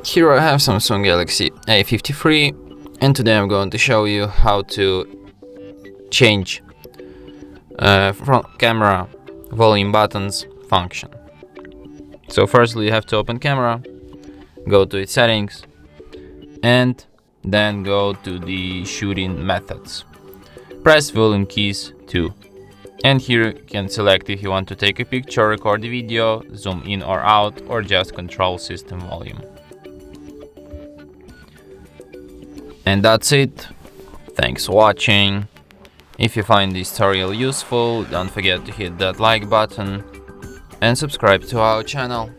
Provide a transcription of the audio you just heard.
Here I have Samsung Galaxy A53, and today I'm going to show you how to change front camera volume buttons function. So firstly you have to open camera, go to its settings, and then go to the shooting methods. Press volume keys 2. And here you can select if you want to take a picture, record the video, zoom in or out, or just control system volume. And that's it. Thanks for watching. If you find this tutorial useful, don't forget to hit that like button and subscribe to our channel.